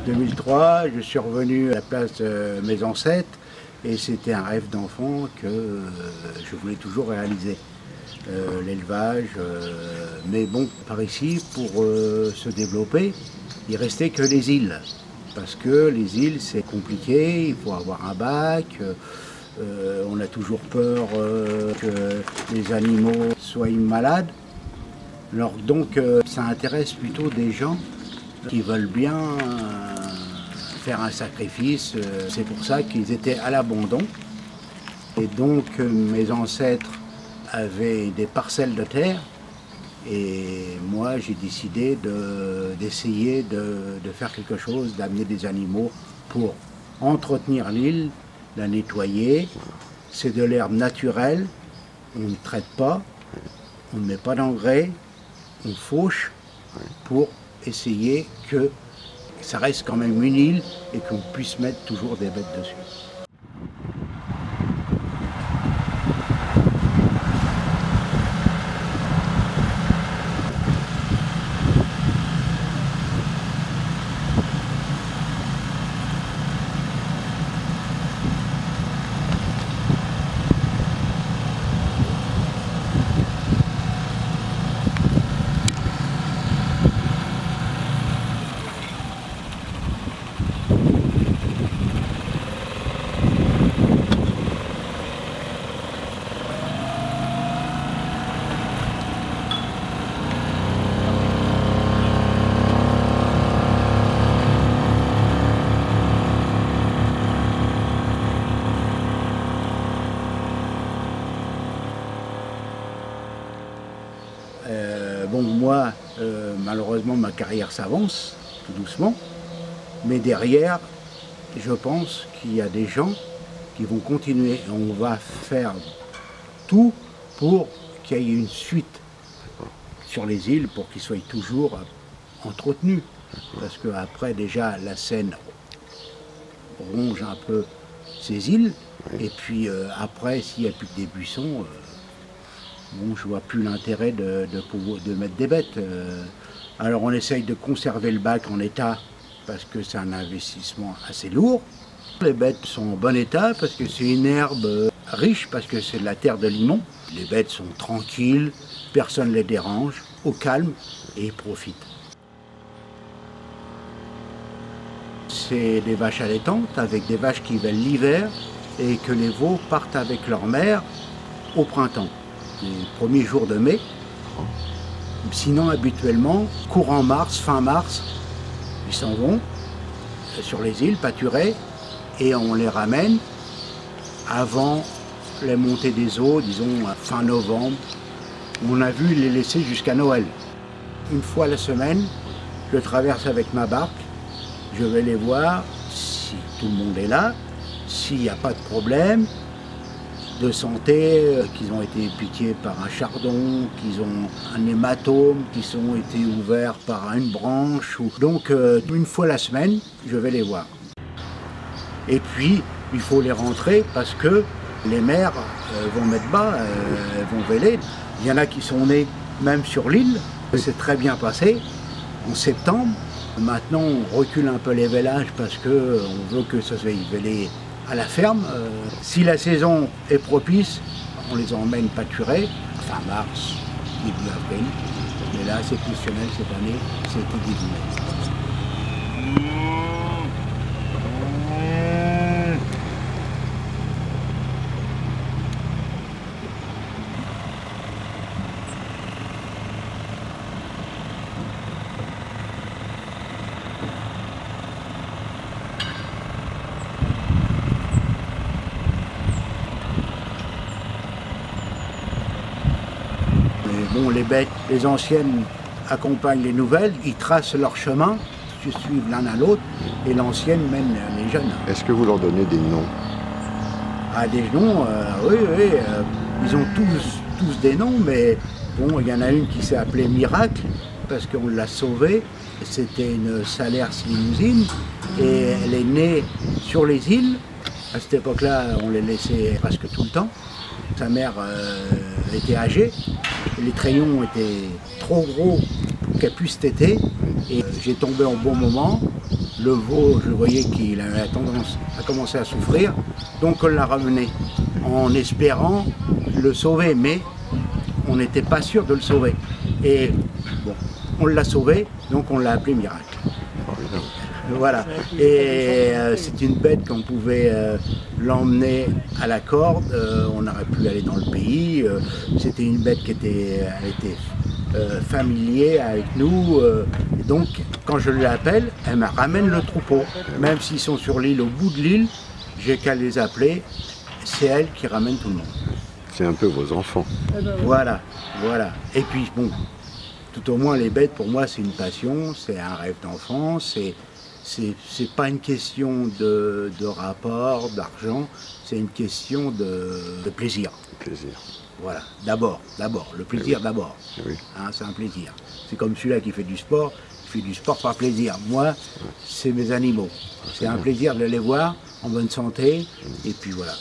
2003, je suis revenu à la place de mes ancêtres et c'était un rêve d'enfant que je voulais toujours réaliser. L'élevage, mais bon, par ici, pour se développer, il restait que les îles. Parce que les îles, c'est compliqué, il faut avoir un bac, on a toujours peur que les animaux soient malades. Alors donc, ça intéresse plutôt des gens qui veulent bien faire un sacrifice. C'est pour ça qu'ils étaient à l'abandon. Et donc, mes ancêtres avaient des parcelles de terre. Et moi, j'ai décidé d'essayer de faire quelque chose, d'amener des animaux pour entretenir l'île, la nettoyer. C'est de l'herbe naturelle, on ne traite pas, on ne met pas d'engrais, on fauche pour essayer que ça reste quand même une île et qu'on puisse mettre toujours des bêtes dessus. Bon, moi, malheureusement, ma carrière s'avance tout doucement, mais derrière, je pense qu'il y a des gens qui vont continuer. On va faire tout pour qu'il y ait une suite sur les îles pour qu'ils soient toujours entretenus. Parce qu'après, déjà, la Seine ronge un peu ces îles, et puis après, s'il n'y a plus que des buissons, bon, je vois plus l'intérêt de mettre des bêtes. Alors on essaye de conserver le bac en état parce que c'est un investissement assez lourd. Les bêtes sont en bon état parce que c'est une herbe riche, parce que c'est de la terre de limon. Les bêtes sont tranquilles, personne ne les dérange, au calme, et ils profitent. C'est des vaches allaitantes avec des vaches qui veulent l'hiver et que les veaux partent avec leur mère au printemps. Les premiers jours de mai. Sinon, habituellement, courant mars, fin mars, ils s'en vont sur les îles pâturées et on les ramène avant la montée des eaux, disons fin novembre. On a vu les laisser jusqu'à Noël. Une fois la semaine, je traverse avec ma barque, je vais les voir si tout le monde est là, s'il n'y a pas de problème de santé, qu'ils ont été piqués par un chardon, qu'ils ont un hématome, qu'ils ont été ouverts par une branche. Donc une fois la semaine, je vais les voir. Et puis, il faut les rentrer parce que les mères vont mettre bas, elles vont véler. Il y en a qui sont nés même sur l'île. C'est très bien passé en septembre. Maintenant, on recule un peu les vélages parce qu'on veut que ça soit vélé à la ferme. Si la saison est propice, on les emmène pâturer, fin mars, début avril. Mais là, c'est exceptionnel cette année, c'était début mai. Bon, les bêtes, les anciennes accompagnent les nouvelles, ils tracent leur chemin, se suivent l'un à l'autre, et l'ancienne mène les jeunes. Est-ce que vous leur donnez des noms? Ah, des noms, oui, ils ont tous des noms, mais bon, il y en a une qui s'est appelée Miracle, parce qu'on l'a sauvée. C'était une Salers limousine, et elle est née sur les îles. À cette époque-là, on les laissait presque tout le temps. Sa mère était âgée, les trayons étaient trop gros pour qu'elle puisse téter, et j'ai tombé en bon moment, Le veau, je voyais qu'il avait tendance à commencer à souffrir, donc on l'a ramené en espérant le sauver, mais on n'était pas sûr de le sauver. Et bon, on l'a sauvé, donc on l'a appelé Miracle. Voilà. Et c'est une bête qu'on pouvait l'emmener à la corde, on aurait pu aller dans le pays. C'était une bête qui était familier avec nous. Et donc, quand je l'appelle, elle me ramène le troupeau. Même s'ils sont sur l'île, au bout de l'île, j'ai qu'à les appeler. C'est elle qui ramène tout le monde. C'est un peu vos enfants. Voilà, voilà. Et puis, bon, tout au moins, les bêtes, pour moi, c'est une passion, c'est un rêve d'enfance. C'est pas une question de rapport, d'argent, c'est une question de plaisir. Plaisir. Voilà, d'abord, le plaisir d'abord. Oui. Hein, c'est un plaisir. C'est comme celui-là qui fait du sport, il fait du sport par plaisir. Moi, c'est mes animaux. C'est un plaisir de les voir en bonne santé, et puis voilà.